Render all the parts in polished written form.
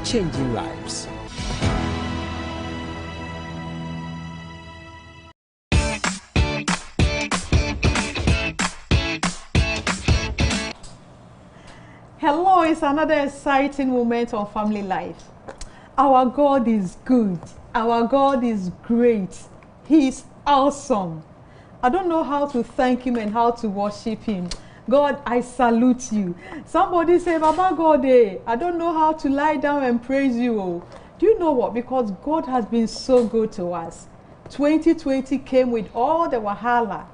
changing lives. Hello, it's another exciting moment on Family Life. Our God is good. Our God is great. He's awesome. I don't know how to thank Him and how to worship Him. God, I salute you. Somebody say, Baba God, I don't know how to lie down and praise you. Oh. Do you know what? Because God has been so good to us. 2020 came with all the wahala.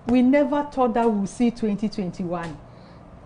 We never thought that we would see 2021.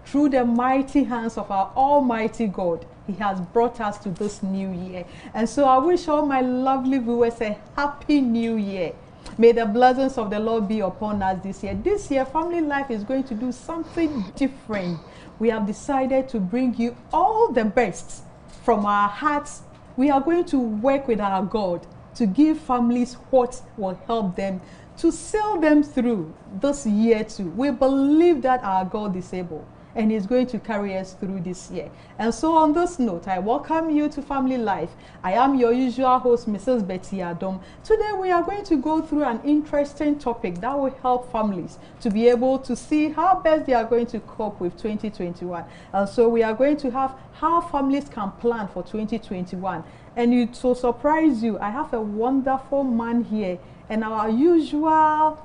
Through the mighty hands of our Almighty God, He has brought us to this new year. And so I wish all my lovely viewers a happy new year. May the blessings of the Lord be upon us this year. This year, Family Life is going to do something different. We have decided to bring you all the best from our hearts. We are going to work with our God to give families what will help them to sail them through this year too. We believe that our God is able, and He's going to carry us through this year. And so on this note, I welcome you to Family Life. I am your usual host, Mrs. Betty Adom. Today we are going to go through an interesting topic that will help families to be able to see how best they are going to cope with 2021. And so we are going to have how families can plan for 2021. And it will surprise you, I have a wonderful man here and our usual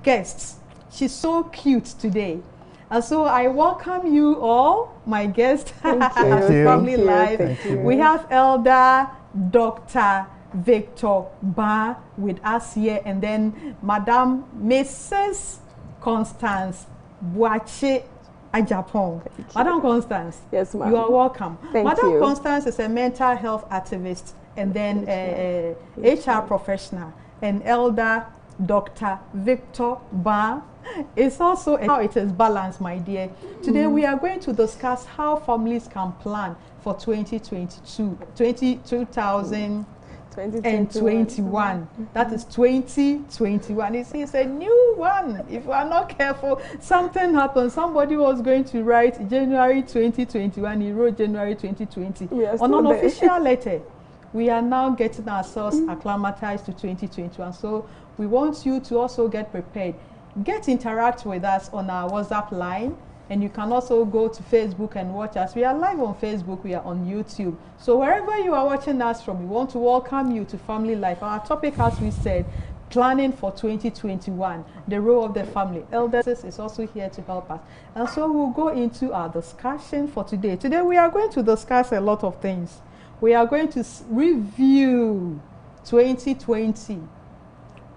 guest. She's so cute today. And so I welcome you all, my guests, Family Life. We have Elder Dr. Victor Ba with us here, and then Madam Mrs. Constance Boache Ajapong. Madam Constance, yes, ma'am. You are welcome. Thank Madam you. Constance is a mental health activist and then a HR professional, and Elder Dr. Victor Ba is also how it is balanced, my dear. Today we are going to discuss how families can plan for 2021. That is 2021. It's a new one. If you are not careful, something happened. Somebody was going to write January 2021. He wrote January 2020 on an official letter. We are now getting ourselves acclimatized to 2021. So we want you to also get prepared. Interact with us on our WhatsApp line, and you can also go to Facebook and watch us. We are live on Facebook, we are on YouTube. So wherever you are watching us from, we want to welcome you to Family Life. Our topic, as we said, planning for 2021, the role of the family. Elders is also here to help us. And so we'll go into our discussion for today. Today we are going to discuss a lot of things. We are going to review 2020,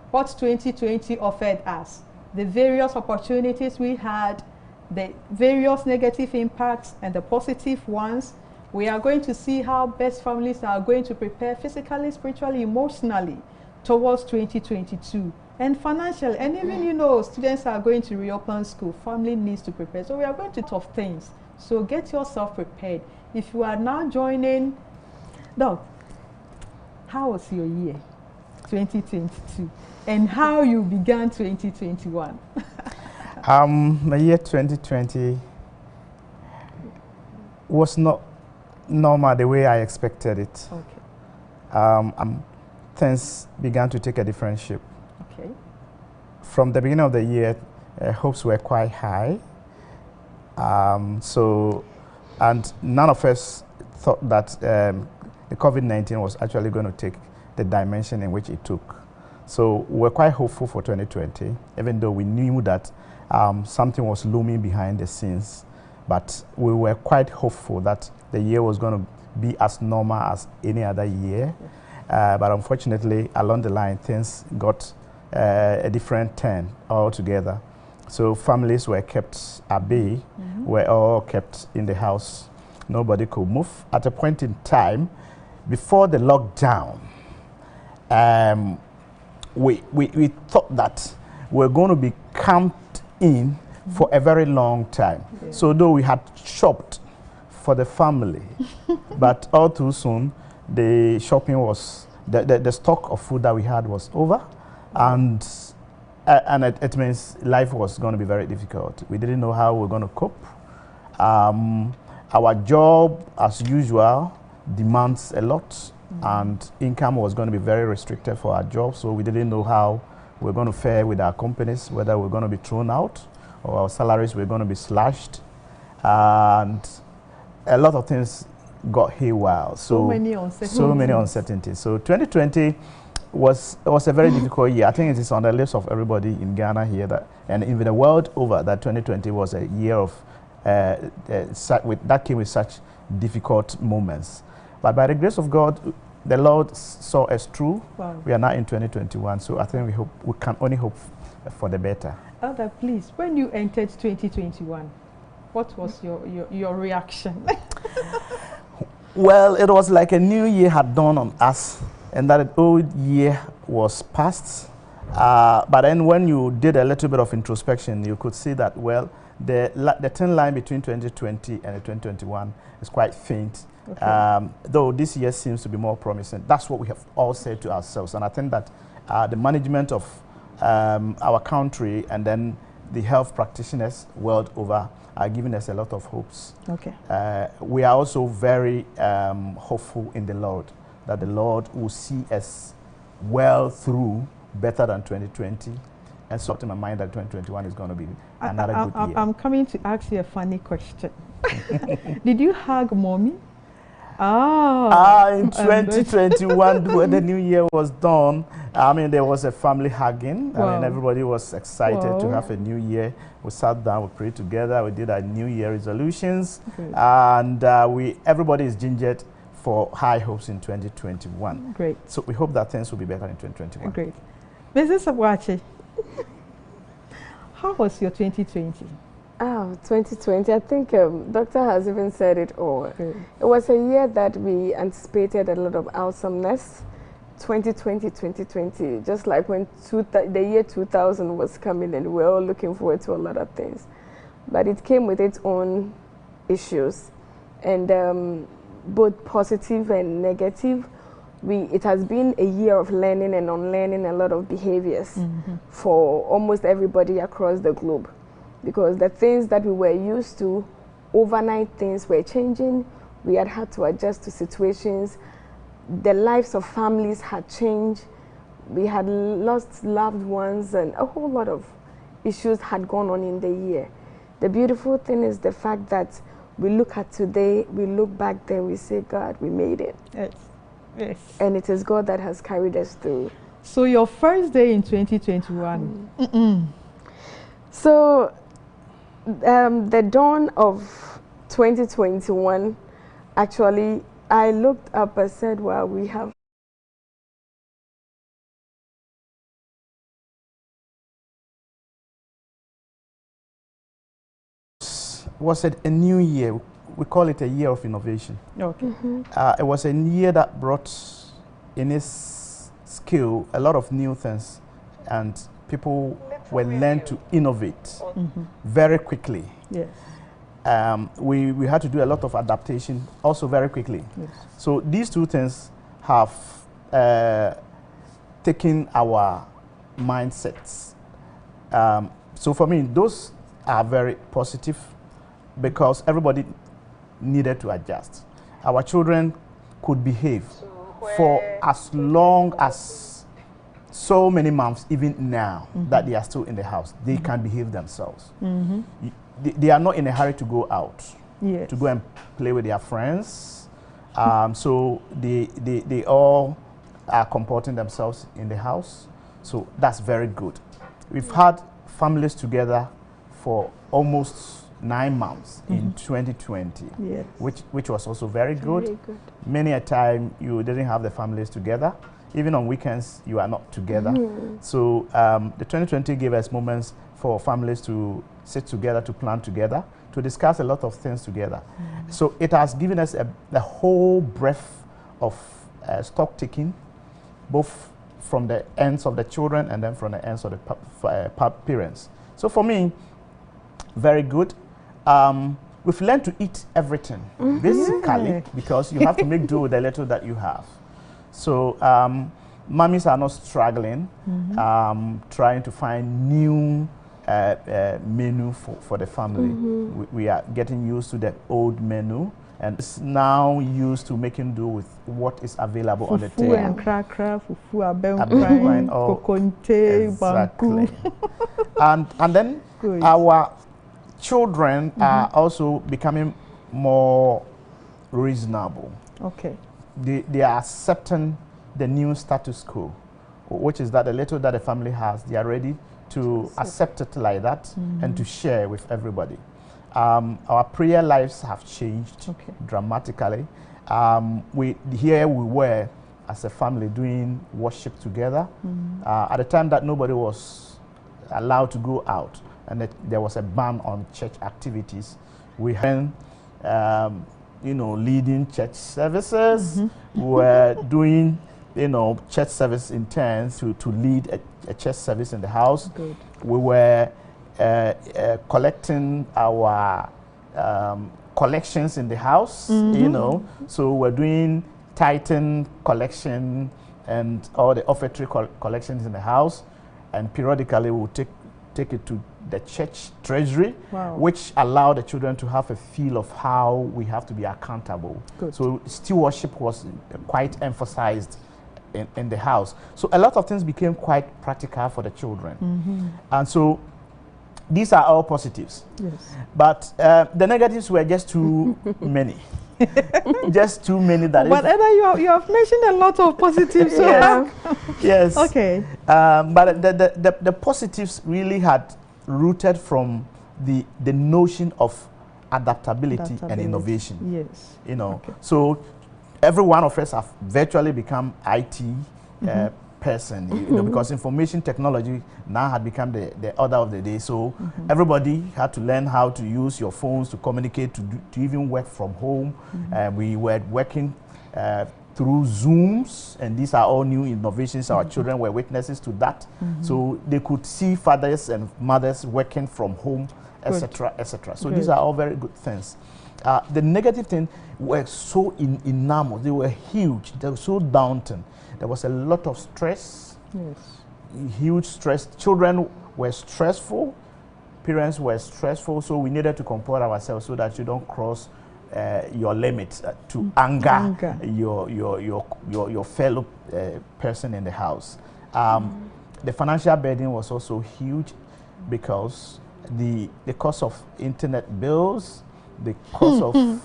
what 2020 offered us, the various opportunities we had, the various negative impacts and the positive ones. We are going to see how best families are going to prepare physically, spiritually, emotionally towards 2022 and financially. And even, you know, students are going to reopen school. Family needs to prepare. So we are going to tough things. So get yourself prepared. If you are now joining, Doc, how was your year, 2022? And how you began 2021? The year 2020 was not normal the way I expected it. Okay. Things began to take a different shape. Okay. From the beginning of the year, hopes were quite high. And none of us thought that the COVID-19 was actually going to take the dimension in which it took. So we're quite hopeful for 2020, even though we knew that something was looming behind the scenes. But we were quite hopeful that the year was going to be as normal as any other year. But unfortunately, along the line, things got a different turn altogether. So families were kept at bay, were all kept in the house. Nobody could move. At a point in time, before the lockdown, we thought that we're going to be camped in for a very long time. Yeah. So though we had shopped for the family, but all too soon, the shopping was, the stock of food that we had was over, and it means life was going to be very difficult. We didn't know how we were going to cope. Our job, as usual, demands a lot, and income was going to be very restricted for our jobs, so we didn't know how we're going to fare with our companies, whether we're going to be thrown out or our salaries were going to be slashed, and a lot of things got haywire. So many uncertainties. So 2020 was a very difficult year. I think it is on the lips of everybody in Ghana here that, and even the world over, that 2020 was a year of that came with such difficult moments. But by the grace of God, the Lord saw us through. Wow. We are now in 2021, so I think we can only hope for the better. Elder, please, when you entered 2021, what was your reaction? Well, it was like a new year had dawned on us, and that an old year was past. But then when you did a little bit of introspection, you could see that, well, the thin line between 2020 and 2021 is quite faint. Okay. Though this year seems to be more promising. That's what we have all said to ourselves. And I think that the management of our country and then the health practitioners world over are giving us a lot of hopes. Okay. We are also very hopeful in the Lord, that the Lord will see us well through better than 2020. And so in my mind that 2021 is going to be another good year. I'm coming to ask you a funny question. Did you hug mommy? In 2021, when the new year was done, I mean, there was a family hugging. Wow. I mean, everybody was excited to have a new year. We sat down, we prayed together, we did our new year resolutions, and everybody is gingered for high hopes in 2021. Great. So we hope that things will be better in 2021. Great. Mrs. Abwachi, how was your 2020? 2020, I think Doctor has even said it all. Okay. It was a year that we anticipated a lot of awesomeness. 2020, just like when the year 2000 was coming, and we were all looking forward to a lot of things. But it came with its own issues, and both positive and negative. It has been a year of learning and unlearning a lot of behaviors for almost everybody across the globe. Because the things that we were used to, overnight things were changing. We had to adjust to situations. The lives of families had changed. We had lost loved ones, and a whole lot of issues had gone on in the year. The beautiful thing is the fact that we look at today, we look back there, we say, God, we made it. Yes. Yes. And it is God that has carried us through. So your first day in 2021. So the dawn of 2021, actually, I looked up and said, well, we have was it a new year? We call it a year of innovation. Okay. It was a year that brought in its skill a lot of new things, and people were learned to innovate very quickly. Yes. We had to do a lot of adaptation also very quickly. Yes. So these two things have taken our mindsets. So for me, those are very positive because everybody needed to adjust. Our children could behave for as long as so many months, even now that they are still in the house. They can behave themselves. They are not in a hurry to go out, to go and play with their friends. So they all are comporting themselves in the house. So that's very good. We've had families together for almost 9 months in 2020, which was also very good. Very good. Many a time you didn't have the families together. Even on weekends, you are not together. So the 2020 gave us moments for families to sit together, to plan together, to discuss a lot of things together. So it has given us a whole breadth of stock taking, both from the ends of the children and then from the ends of the parents. So for me, very good. We've learned to eat everything, basically, because you have to make do with the little that you have. So mummies are not struggling, trying to find new menu for the family. We are getting used to the old menu, and it's now used to making do with what is available on the Fufu table. and cracker, fufu, Abenkwine, oh, kokonte, exactly. banku. and then Good. our children are also becoming more reasonable. Okay. They are accepting the new status quo, which is that the little that the family has, they are ready to accept it like that and to share with everybody. Our prayer lives have changed dramatically. Here we were as a family doing worship together. At the time that nobody was allowed to go out and there was a ban on church activities, we had leading church services. We were doing church service in turns to lead a church service in the house. Good. We were collecting our collections in the house, so we're doing Titan collection and all the offertory collections in the house, and periodically we'll take it to the church treasury, which allow the children to have a feel of how we have to be accountable. Good. So stewardship was quite emphasized in the house. So a lot of things became quite practical for the children. And so these are all positives. Yes. But the negatives were just too many. Just too many. But you have mentioned a lot of positives. Yeah. Yes. Okay. But the positives really had rooted from the notion of adaptability and innovation. Yes. So every one of us have virtually become IT person, because information technology now had become the order of the day. So everybody had to learn how to use your phones to communicate, to even work from home. We were working through Zooms, and these are all new innovations. Our children were witnesses to that. So they could see fathers and mothers working from home, etc., etc. So these are all very good things. The negative thing were so enormous. They were huge. They were so daunting. There was a lot of stress. Yes. Huge stress. Children were stressful. Parents were stressful. So we needed to comport ourselves so that you don't cross your limits to anger your fellow person in the house. The financial burden was also huge because the cost of internet bills, the cost of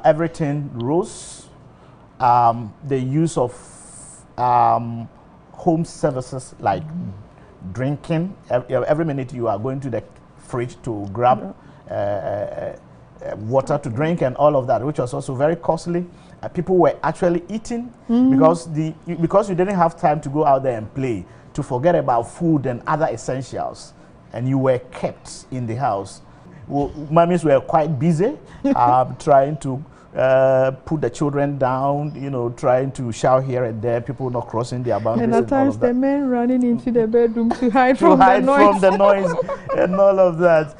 everything rose. The use of home services like drinking. Every minute you are going to the fridge to grab water to drink and all of that, which was also very costly. People were actually eating because you didn't have time to go out there and play, to forget about food and other essentials, and you were kept in the house. Well, mummies were quite busy trying to put the children down, trying to shout here and there, people not crossing their boundaries. And at times the men running into the bedroom to hide from the noise and all of that.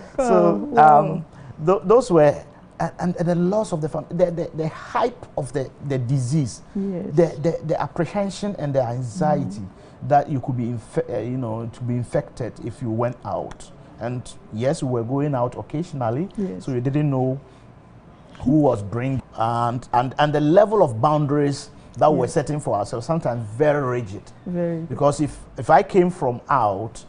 Those were, and the loss of the family, the hype of the disease, the apprehension and the anxiety that you could be, to be infected if you went out. And yes, we were going out occasionally, so you didn't know who was bringing, and the level of boundaries that we're setting for ourselves, sometimes very rigid. Because if I came from out,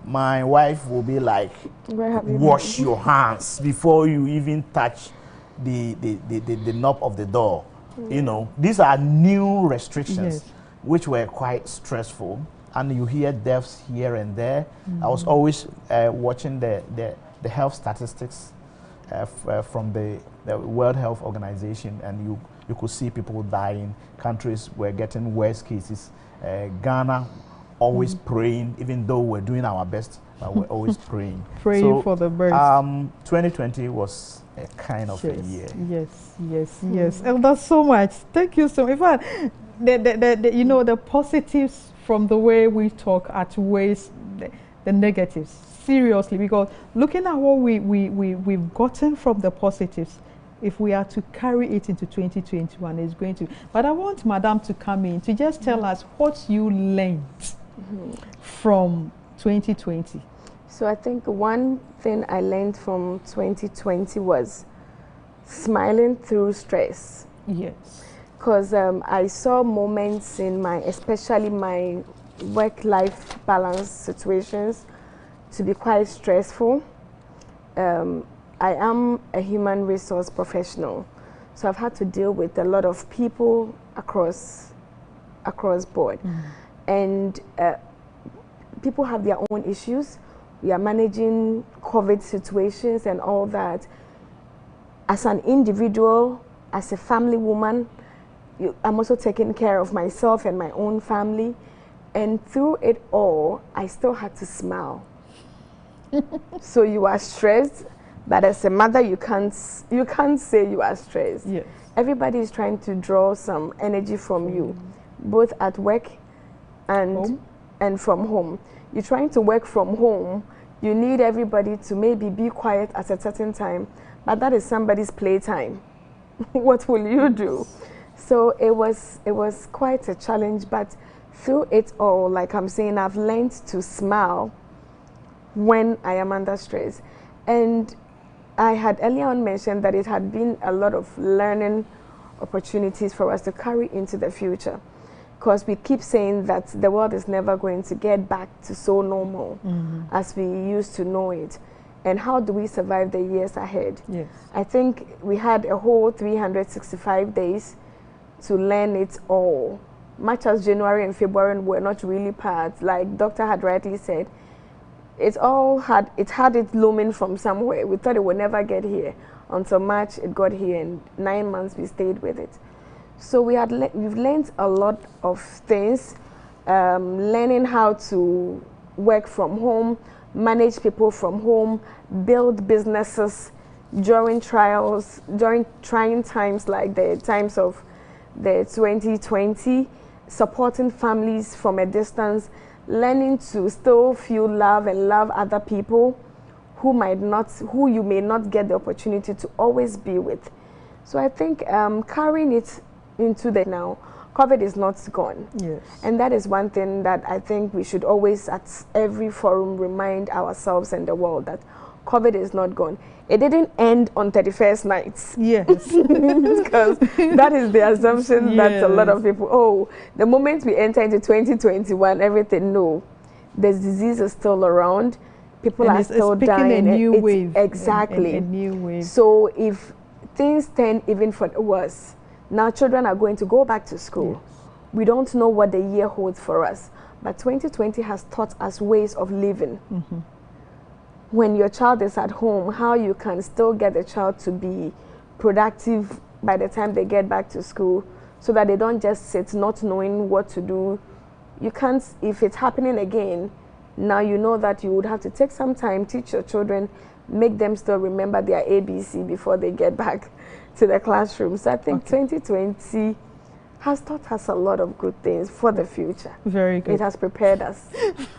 my wife will be like, wash your hands before you even touch the knob of the door. These are new restrictions which were quite stressful, and you hear deaths here and there. I was always watching the health statistics from the World Health Organization, and you could see people dying. Countries were getting worse cases. Ghana always praying, even though we're doing our best, but we're always praying. Praying for the birds. 2020 was a kind of a year. Yes. And that's so much. Thank you so much. In fact, the positives from the way we talk outweighs the negatives. Seriously, because looking at what we've gotten from the positives, if we are to carry it into 2021, it's going to. But I want Madam to come in to just tell us what you learned from 2020. So I think one thing I learned from 2020 was smiling through stress. Yes. Because I saw moments in especially my work-life balance situations, to be quite stressful. I am a human resource professional, so I've had to deal with a lot of people across board, and people have their own issues. We are managing COVID situations and all that. As an individual, as a family woman, I'm also taking care of myself and my own family. And through it all, I still had to smile. So you are stressed, but as a mother, you can't say you are stressed. Yes. Everybody is trying to draw some energy from you, both at work and from home. You're trying to work from home. You need everybody to maybe be quiet at a certain time, but that is somebody's playtime. What will you do? So it was quite a challenge, but through it all, like I'm saying, I've learned to smile when I am under stress. And I had earlier on mentioned that it had been a lot of learning opportunities for us to carry into the future, because we keep saying that the world is never going to get back to so normal as we used to know it. And how do we survive the years ahead? Yes. I think we had a whole 365 days to learn it all. Much as January and February were not really parts, like Doctor had rightly said, it had it looming from somewhere. We thought it would never get here until March. It got here, and 9 months we stayed with it. So we've learned a lot of things, learning how to work from home, manage people from home, build businesses during trying times like the times of the 2020, supporting families from a distance, learning to still feel love and love other people who you may not get the opportunity to always be with. So I think carrying it into the now, COVID is not gone. Yes. And that is one thing that I think we should always at every forum remind ourselves and the world, that COVID is not gone. It didn't end on 31st nights. Yes. Because that is the assumption that a lot of people, the moment we enter into 2021, everything, no. The disease is still around. People are still dying. A new wave. Exactly. A new wave. So if things turn even for the worse, now children are going to go back to school. Yes. We don't know what the year holds for us, but 2020 has taught us ways of living. When your child is at home, how you can still get the child to be productive by the time they get back to school, so that they don't just sit not knowing what to do. You can't, if it's happening again, now you know that you would have to take some time, teach your children, make them still remember their ABC before they get back to the classroom. So I think 2020 has taught us a lot of good things for the future. Very good. It has prepared us.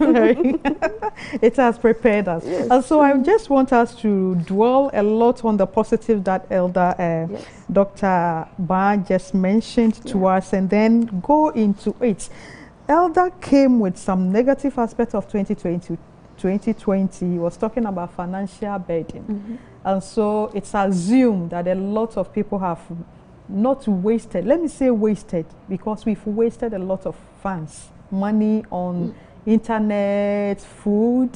It has prepared us. Yes. And so I just want us to dwell a lot on the positive that Elder Dr. Ba just mentioned to us, and then go into it. Elder came with some negative aspects of 2020. 2020, he was talking about financial burden. And so it's assumed that a lot of people have not wasted, let me say wasted, because we've wasted a lot of funds, money on internet, food,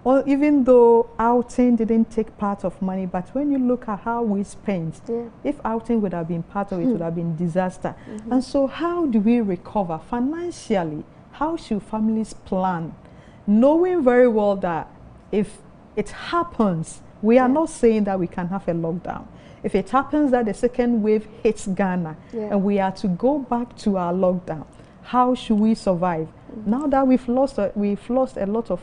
or even though outing didn't take part of money, but when you look at how we spent, if outing would have been part of it, would have been disaster. And so how do we recover financially? How should families plan? Knowing very well that if it happens, we are not saying that we can have a lockdown. If it happens that the second wave hits Ghana and we are to go back to our lockdown, how should we survive? Now that we've lost a lot of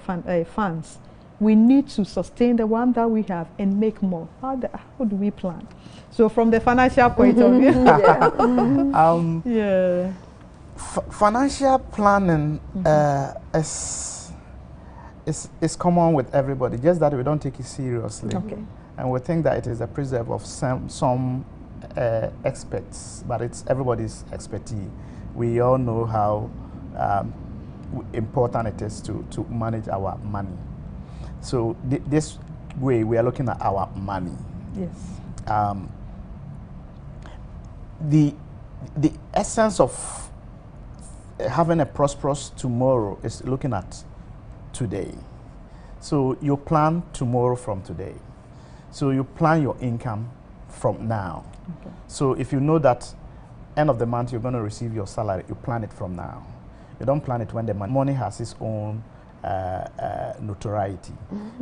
funds, we need to sustain the one that we have and make more. How do we plan? So from the financial point of view, financial planning is common with everybody, just that we don't take it seriously. And we think that it is a preserve of some experts, but it's everybody's expertise. We all know how important it is to manage our money. So this way we are looking at our money. Yes. the essence of having a prosperous tomorrow is looking at today. So you plan tomorrow from today. So you plan your income from now. Okay. So if you know that end of the month you're going to receive your salary, you plan it from now. You don't plan it when the money has its own notoriety.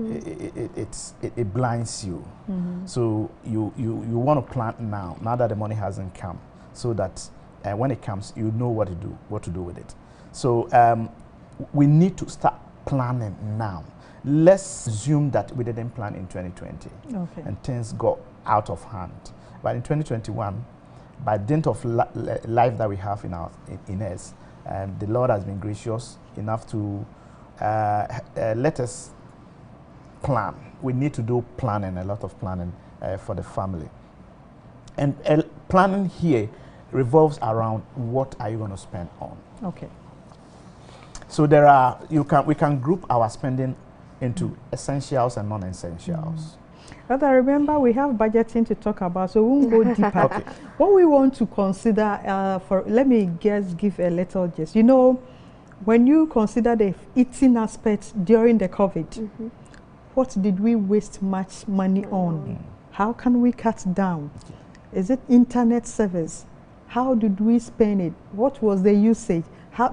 It blinds you. So you want to plan now that the money hasn't come, so that when it comes, you know what to do with it. So we need to start planning now. Let's assume that we didn't plan in 2020, and things got out of hand. But in 2021, by dint of life that we have in us, the Lord has been gracious enough to let us plan. We need to do planning, a lot of planning for the family. And planning here revolves around what are you going to spend on. Okay. So we can group our spending into essentials and non-essentials. But I remember we have budgeting to talk about, so we won't go deeper. Okay. What we want to consider, let me just give a little gist. You know, when you consider the eating aspect during the COVID, what did we waste much money on? How can we cut down? Is it internet service? How did we spend it? What was the usage?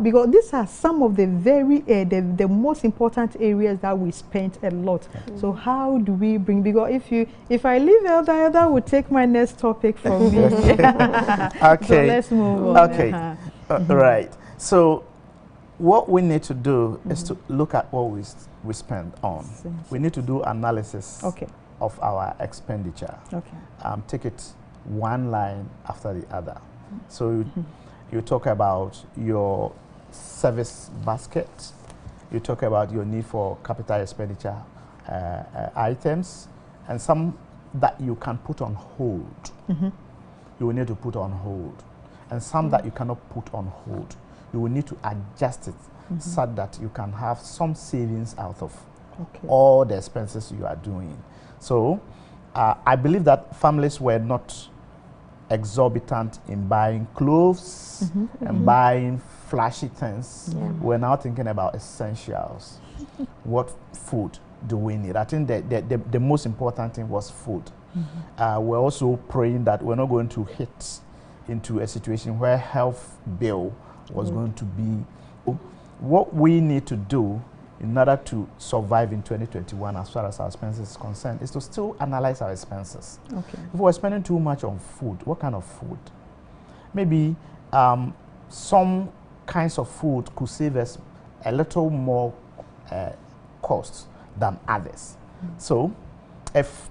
Because these are some of the the most important areas that we spent a lot. So how do we bring? Because if I leave Elder would take my next topic from me. Okay. So let's move on. Okay. Right. So what we need to do is to look at what we spend on. We need to do analysis of our expenditure. Okay. Take it one line after the other. So you talk about your service basket. You talk about your need for capital expenditure items, and some that you can put on hold. You will need to put on hold. And some that you cannot put on hold. You will need to adjust it so that you can have some savings out of all the expenses you are doing. So I believe that families were not exorbitant in buying clothes and buying flashy things. We're now thinking about essentials. What food do we need? I think the most important thing was food. We're also praying that we're not going to hit into a situation where health bill was going to be. What we need to do in order to survive in 2021 as far as our expenses is concerned is to still analyze our expenses. If we're spending too much on food, what kind of food? Maybe some kinds of food could save us a little more cost than others. So if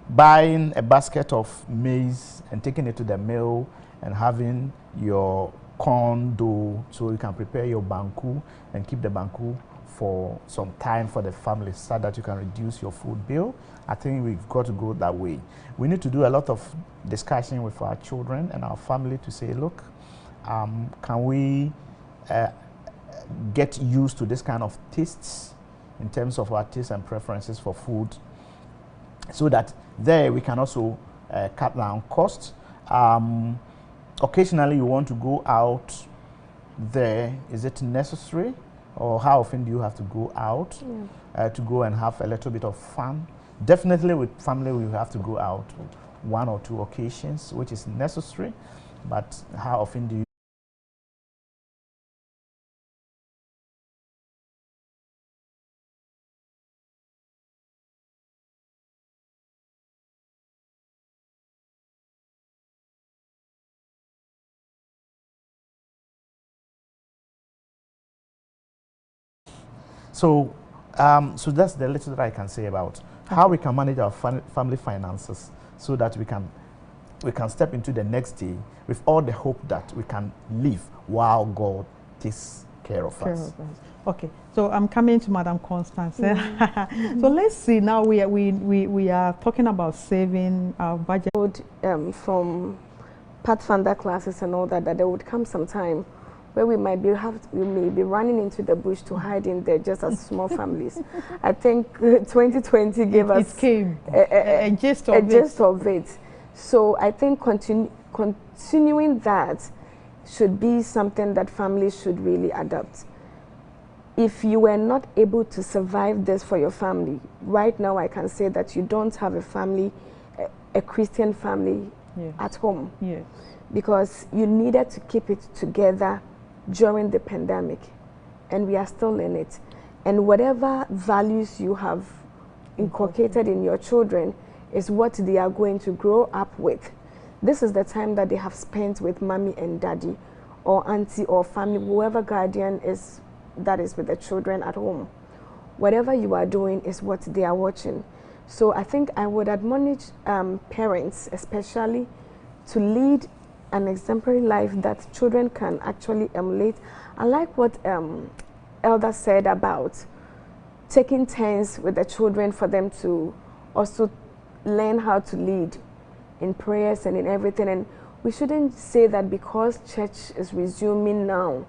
buying a basket of maize and taking it to the mill and having your corn dough so you can prepare your banku and keep the banku for some time for the family so that you can reduce your food bill, I think we've got to go that way. We need to do a lot of discussion with our children and our family to say, look, can we get used to this kind of tastes in terms of our tastes and preferences for food, so that there we can also cut down costs. Occasionally you want to go out there. Is it necessary? Or how often do you have to go out to go and have a little bit of fun? Definitely with family we have to go out 1 or 2 occasions, which is necessary. But how often do you? So, so that's the little that I can say about how we can manage our family finances, so that we can step into the next day with all the hope that we can live while God takes care of us. Okay, so I'm coming to Madam Constance. So let's see. Now we are talking about saving our budget. From Pathfinder classes and all that there would come some time where we may be running into the bush to hide in there just as small families. I think 2020 gave us a gist of it. So I think continuing that should be something that families should really adopt. If you were not able to survive this for your family, right now I can say that you don't have a family, a Christian family at home. Yes. Because you needed to keep it together during the pandemic, and we are still in it. And whatever values you have inculcated in your children is what they are going to grow up with. This is the time that they have spent with mommy and daddy, or auntie, or family, whoever guardian is that is with the children at home. Whatever you are doing is what they are watching. So I think I would admonish parents especially to lead an exemplary life that children can actually emulate. I like what Elder said about taking turns with the children for them to also learn how to lead in prayers and in everything. And we shouldn't say that because church is resuming now,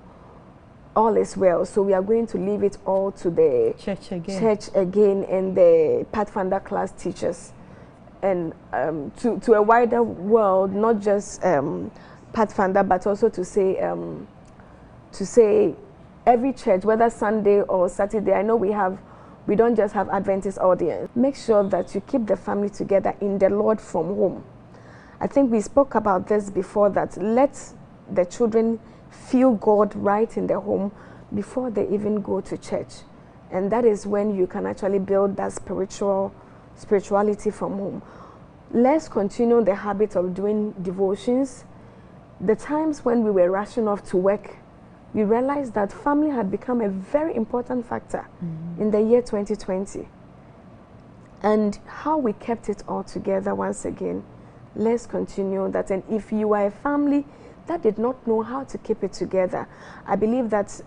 all is well, so we are going to leave it all to the church again and the Pathfinder class teachers, and to a wider world, not just Pathfinder, but also to say every church, whether Sunday or Saturday. I know we don't just have Adventist audience. Make sure that you keep the family together in the Lord from home. I think we spoke about this before, that let the children feel God right in their home before they even go to church. And that is when you can actually build that spirituality from home. Let's continue the habit of doing devotions. The times when we were rushing off to work, we realized that family had become a very important factor in the year 2020. And how we kept it all together once again, let's continue that. And if you are a family that did not know how to keep it together, I believe that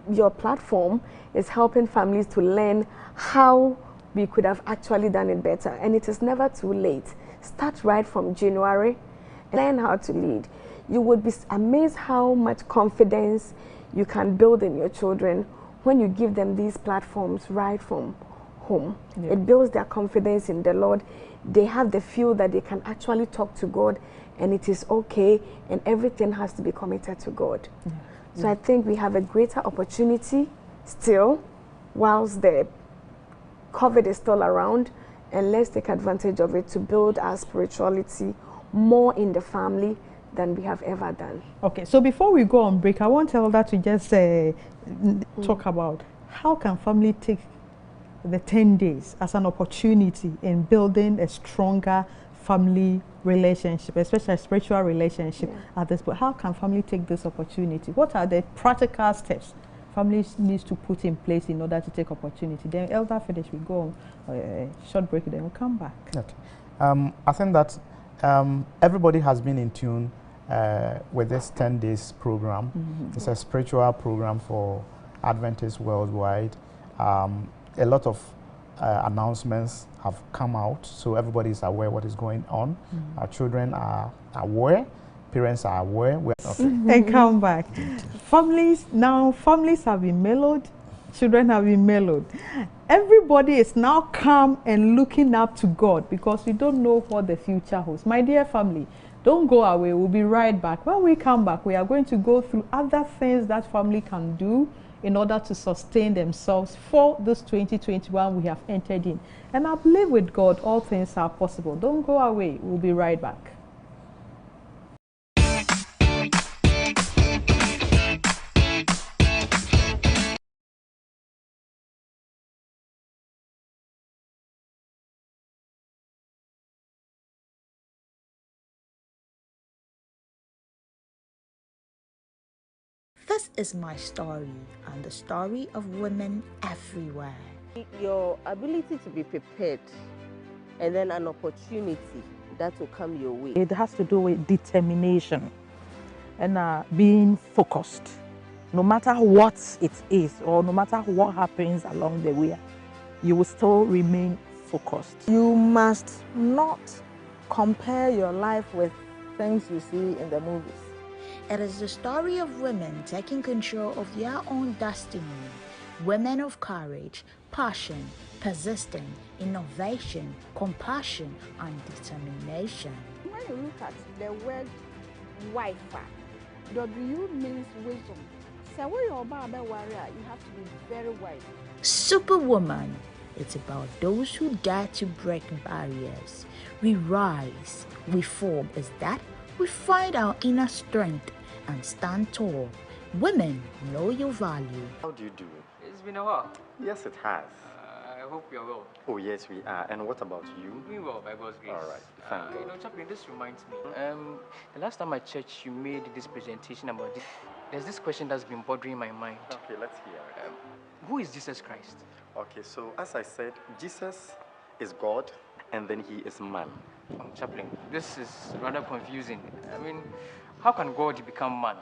your platform is helping families to learn how we could have actually done it better. And it is never too late. Start right from January and learn how to lead. You would be amazed how much confidence you can build in your children when you give them these platforms right from home. Yeah. It builds their confidence in the Lord. They have the feel that they can actually talk to God, and it is okay, and everything has to be committed to God. Yeah. So I think we have a greater opportunity still, whilst the COVID is still around, and let's take advantage of it to build our spirituality more in the family than we have ever done. Okay, so before we go on break, I want Elder to just talk about how can family take the 10 days as an opportunity in building a stronger family relationship, especially a spiritual relationship at this point. How can family take this opportunity? What are the practical steps families needs to put in place in order to take opportunity? Then Elder finish, we go on a short break, then we'll come back. Okay. I think that everybody has been in tune with this 10 days program. It's a spiritual program for Adventists worldwide. A lot of announcements have come out, so everybody is aware what is going on. Our children are aware, parents are aware. And come back. Families have been mellowed, children have been mellowed. Everybody is now calm and looking up to God, because we don't know what the future holds. My dear family, don't go away. We'll be right back. When we come back, we are going to go through other things that family can do in order to sustain themselves for this 2021 we have entered in. And I believe with God, all things are possible. Don't go away. We'll be right back. This is my story and the story of women everywhere. Your ability to be prepared and then an opportunity that will come your way. It has to do with determination and being focused. No matter what it is or no matter what happens along the way, you will still remain focused. You must not compare your life with things you see in the movies. It is the story of women taking control of their own destiny. Women of courage, passion, persistence, innovation, compassion, and determination. you look at the word wife, W means wisdom. So when you're about warrior, you have to be very wise. Superwoman. It's about those who dare to break barriers. We rise, we form. Is that we find our inner strength and stand tall. Women, know your value. How do you do? It's been a while. Yes, it has. I hope you're well. Oh, yes, we are. And what about you? Doing well, by God's grace. All right, thank God. You know, Chaplain, this reminds me. The last time at church, you made this presentation about this. There's this question that's been bothering my mind. Okay, let's hear it. Who is Jesus Christ? Okay, so as I said, Jesus is God, and then he is man. Oh, Chaplain, this is rather confusing. I mean, how can God become man?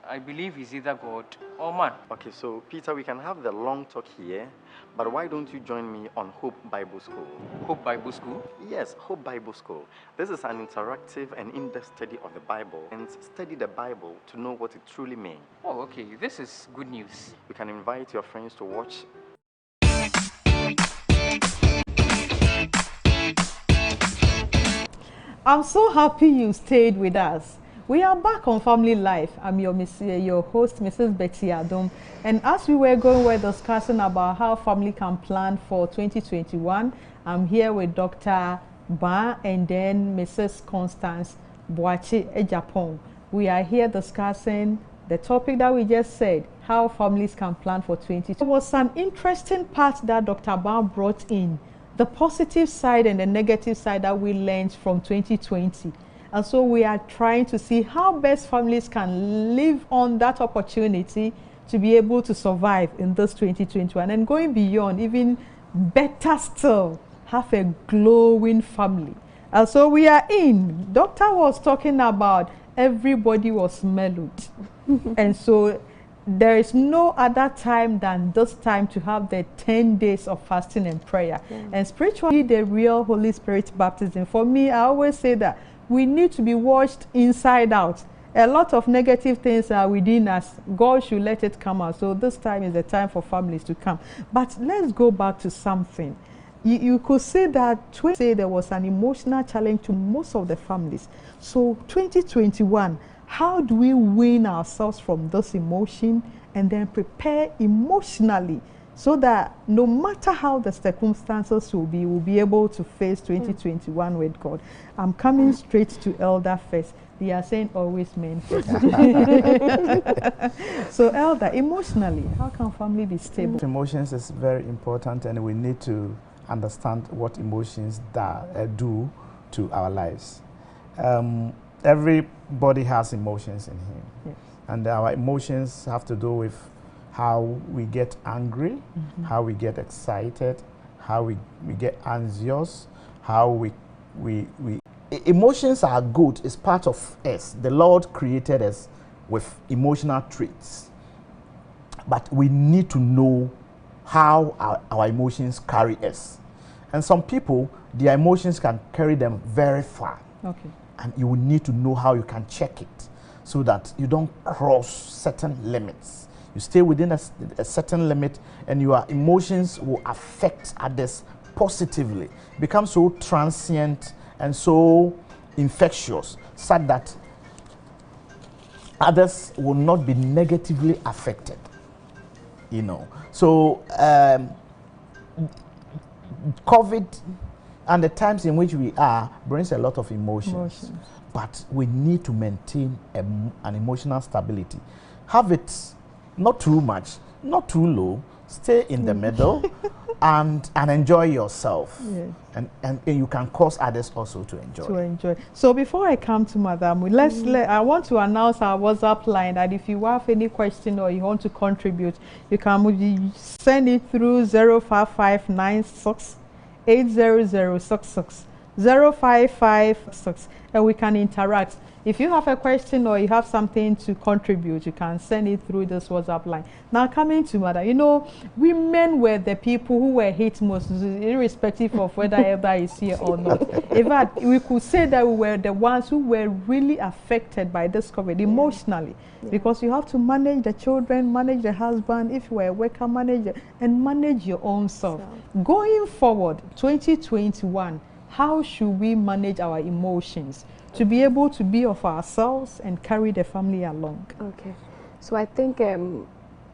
I believe he's either God or man. Okay, so Peter, we can have the long talk here, but why don't you join me on Hope Bible School? Hope Bible School? Yes, Hope Bible School. This is an interactive and in-depth study of the Bible, and study the Bible to know what it truly means. Oh, okay, this is good news. You can invite your friends to watch. I'm so happy you stayed with us. We are back on Family Life. I'm your host, Mrs. Betty Adom. And as we were discussing about how family can plan for 2021, I'm here with Dr. Ba and then Mrs. Constance Boachi Ejapong. We are here discussing the topic that we just said, how families can plan for 2020. There was an interesting part that Dr. Ba brought in, the positive side and the negative side that we learned from 2020. And so we are trying to see how best families can live on that opportunity to be able to survive in this 2021 and going beyond, even better still, have a glowing family. And so we are in. Doctor was talking about everybody was mellowed. And so there is no other time than this time to have the 10 days of fasting and prayer. And spiritually, the real Holy Spirit baptism. For me, I always say that we need to be washed inside out. A lot of negative things are within us. God should let it come out. So this time is the time for families to come. But let's go back to something. You could say that there was an emotional challenge to most of the families. So 2021, how do we wean ourselves from this emotion and then prepare emotionally so that no matter how the circumstances will be, we'll be able to face 2021 with God? I'm coming straight to Elder first. They are saying always men first. So Elder, emotionally, how can family be stable? Emotions is very important, and we need to understand what emotions do to our lives. Everybody has emotions in him. Yes. And our emotions have to do with how we get angry, how we get excited, how we get anxious, how we emotions are good. It's part of us. The Lord created us with emotional traits. But we need to know how our emotions carry us. And some people, their emotions can carry them very far. Okay. And you will need to know how you can check it so that you don't cross certain limits. You stay within a certain limit, and your emotions will affect others positively. Become so transient and so infectious, such that others will not be negatively affected. You know. So COVID and the times in which we are brings a lot of emotions. But we need to maintain an emotional stability. Have it not too much, not too low. Stay in the middle and enjoy yourself. Yes. And you can cause others also to enjoy. So before I come to Madam, I want to announce our WhatsApp line that if you have any question or you want to contribute, you can send it through 05596 80066 05566, and we can interact. If you have a question or you have something to contribute, you can send it through this WhatsApp line. Now, coming to Mother, you know, women were the people who were hit most, irrespective of whether Elder is here or not. In fact, we could say that we were the ones who were really affected by this COVID emotionally, because you have to manage the children, manage the husband, if you were a worker, manage your own self. Going forward, 2021, how should we manage our emotions to be able to be of ourselves and carry the family along? Okay. So I think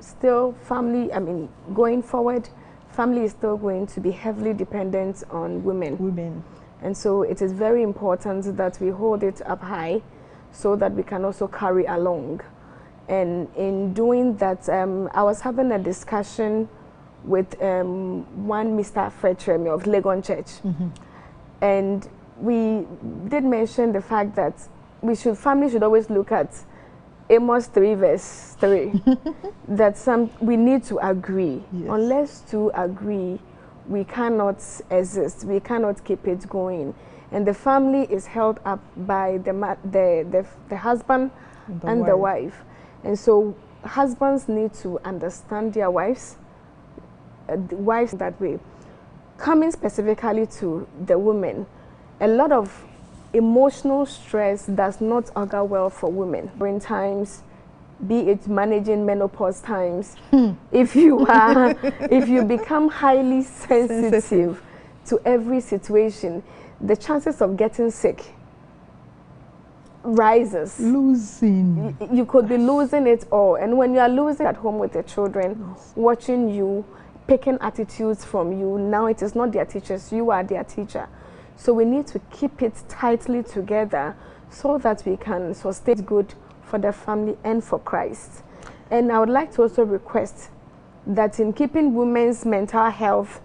still family, I mean, going forward, family is still going to be heavily dependent on women. And so it is very important that we hold it up high so that we can also carry along. And in doing that, I was having a discussion with one Mr. Fredremy of Legon Church. And we did mention the fact that family should always look at Amos 3 verse 3, that we need to agree. Yes. Unless two agree, we cannot exist, we cannot keep it going. And the family is held up by the husband and the wife. And so husbands need to understand their wives, wives that way. Coming specifically to the women, a lot of emotional stress does not augur well for women. During times, be it managing menopause times, if you become highly sensitive to every situation, the chances of getting sick rises. You could be losing it all. And when you are losing at home with the children, watching you, picking attitudes from you, now it is not their teachers, you are their teacher. So we need to keep it tightly together so that we can sustain good for the family and for Christ. And I would like to also request that in keeping women's mental health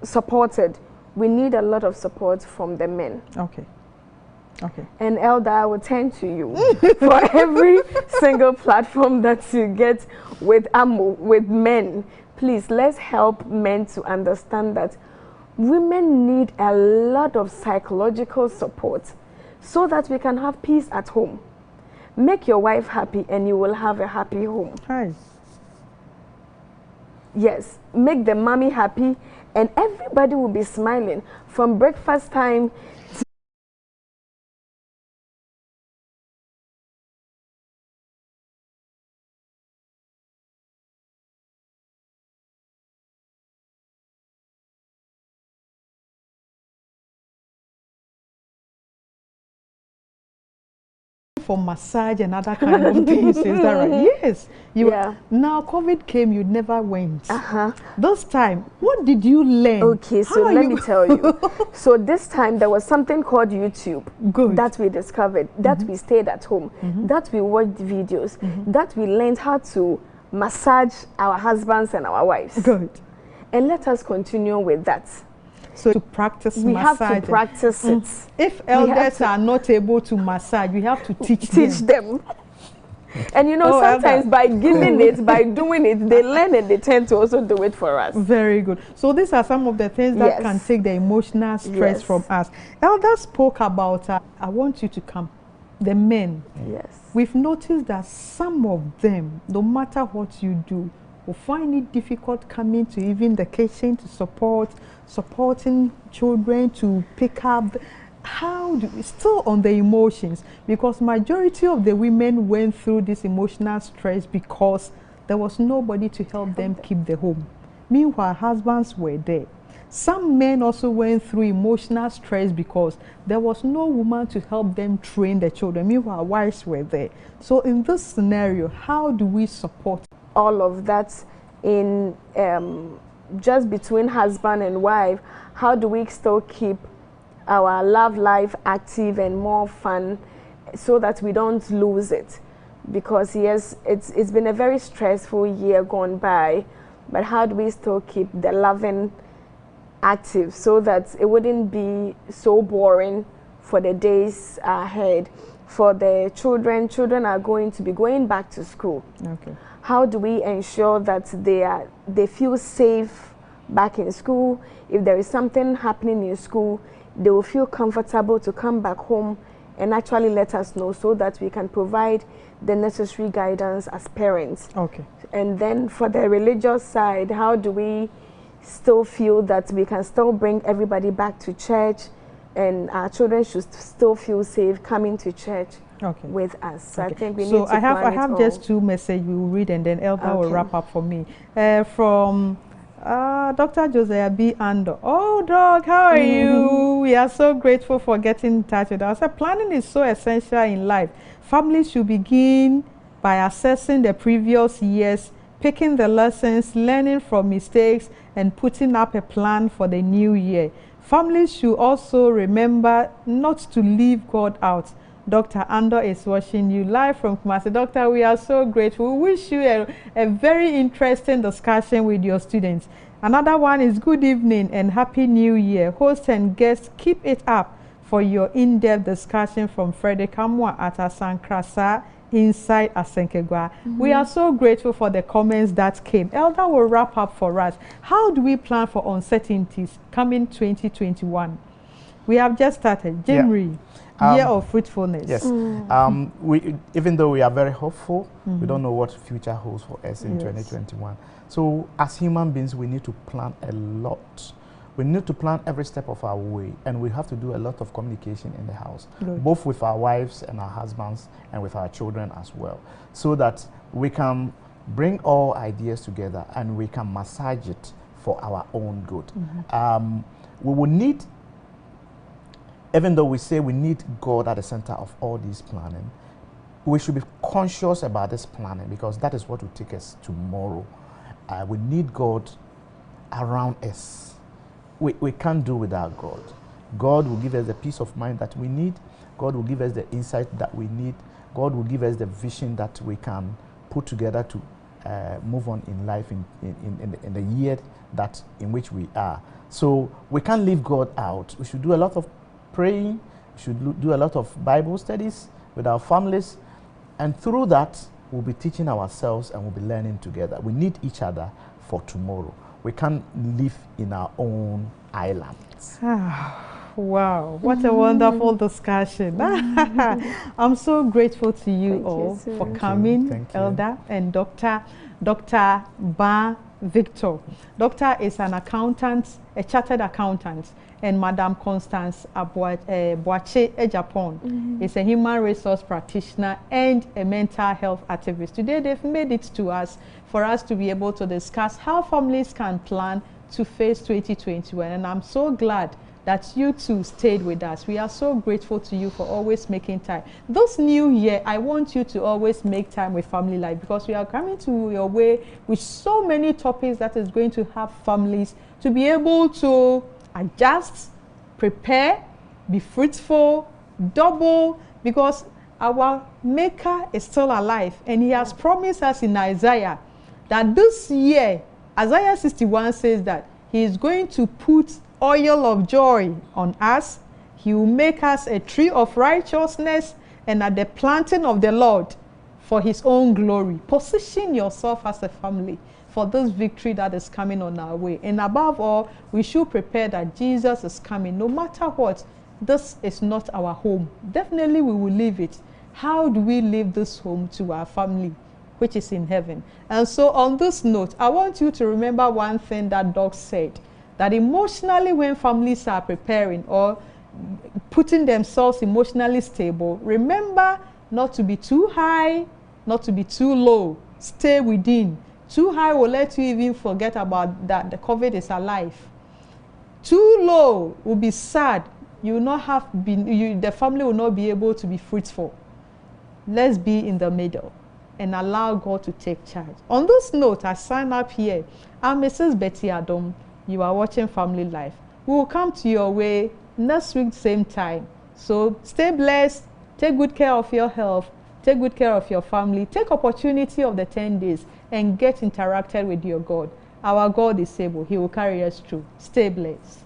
supported, we need a lot of support from the men. Okay. Okay. And Elder, I will turn to you for every single platform that you get with men. Please, let's help men to understand that women need a lot of psychological support so that we can have peace at home. Make your wife happy and you will have a happy home. Hi. Yes, make the mommy happy and everybody will be smiling from breakfast time to for massage and other kind of things. Is that right? Yes. Now COVID came, you never went. This time, what did you learn? Okay, so let me tell you. So this time there was something called YouTube that we discovered, that we stayed at home, that we watched videos, that we learned how to massage our husbands and our wives. Good. And let us continue with that. So to practice we massage. have to practice it. If elders are not able to massage, we have to teach them. And you know, sometimes by giving it, by doing it, they learn and they tend to also do it for us. Very good. So these are some of the things that can take the emotional stress from us. Elder spoke about, I want you to come, the men. Yes. We've noticed that some of them, no matter what you do, will find it difficult coming to even the kitchen to supporting children to pick up. How do we still on the emotions? Because majority of the women went through this emotional stress because there was nobody to help them keep the home. Meanwhile, husbands were there. Some men also went through emotional stress because there was no woman to help them train the children. Meanwhile, wives were there. So in this scenario, how do we support all of that in just between husband and wife? How do we still keep our love life active and more fun so that we don't lose it? Because yes, it's been a very stressful year gone by, but how do we still keep the loving active so that it wouldn't be so boring for the days ahead? For the children are going to be going back to school. Okay. How do we ensure that they feel safe back in school? If there is something happening in school, they will feel comfortable to come back home and actually let us know so that we can provide the necessary guidance as parents. Okay. And then for the religious side, how do we still feel that we can still bring everybody back to church and our children should still feel safe coming to church with us? So I think we need to I have just two messages we will read and then Elder will wrap up for me. From Dr. Josiah B. Ando. Oh, Doc, how are you? We are so grateful for getting in touch with us. Planning is so essential in life. Families should begin by assessing the previous years, picking the lessons, learning from mistakes, and putting up a plan for the new year. Families should also remember not to leave God out. Dr. Ando is watching you live from Kumasi. Doctor, we are so grateful. We wish you a very interesting discussion with your students. Another one is good evening and happy new year. Host and guests, keep it up for your in-depth discussion from Frederick Amwa at Asankrasa inside Asenkegwa. We are so grateful for the comments that came. Elder will wrap up for us. How do we plan for uncertainties coming 2021? We have just started January. Year of fruitfulness. Yes. Even though we are very hopeful, we don't know what future holds for us in 2021. So as human beings, we need to plan a lot. We need to plan every step of our way, and we have to do a lot of communication in the house, both with our wives and our husbands and with our children as well, so that we can bring all ideas together and we can massage it for our own good. We will need, even though we say we need God at the center of all this planning, we should be conscious about this planning, because that is what will take us tomorrow. We need God around us. We can't do without God. God will give us the peace of mind that we need. God will give us the insight that we need. God will give us the vision that we can put together to move on in life in the year that in which we are. So we can't leave God out. We should do a lot of praying. We should do a lot of Bible studies with our families. And through that, we'll be teaching ourselves and we'll be learning together. We need each other for tomorrow. We can't live in our own islands. Wow, what a wonderful discussion. I'm so grateful to you all for coming, Elder and Dr. Ba Victor. Doctor is an accountant, a chartered accountant, and Madam Constance Boache Ejapon is a human resource practitioner and a mental health activist. Today they've made it to us for us to be able to discuss how families can plan to face 2021, and I'm so glad that you two stayed with us. We are so grateful to you for always making time. This new year, I want you to always make time with family life, because we are coming to your way with so many topics that is going to have families to be able to adjust, prepare, be fruitful, double, because our Maker is still alive, and he has promised us in Isaiah that this year, Isaiah 61 says that he is going to put oil of joy on us. He will make us a tree of righteousness and at the planting of the Lord for his own glory. Position yourself as a family for this victory that is coming on our way. And above all, we should prepare that Jesus is coming. No matter what, this is not our home. Definitely we will leave it. How do we leave this home to our family, which is in heaven? And so on this note, I want you to remember one thing that Doc said, that emotionally when families are preparing or putting themselves emotionally stable, remember not to be too high, not to be too low. Stay within. Too high will let you even forget about that the COVID is alive. Too low will be sad. You will not have been, the family will not be able to be fruitful. Let's be in the middle and allow God to take charge. On this note, I sign up here. I'm Mrs. Betty Adam. You are watching Family Life. We will come to your way next week, same time. So stay blessed, take good care of your health, take good care of your family, take opportunity of the 10 days and get interacted with your God. Our God is able. He will carry us through. Stay blessed.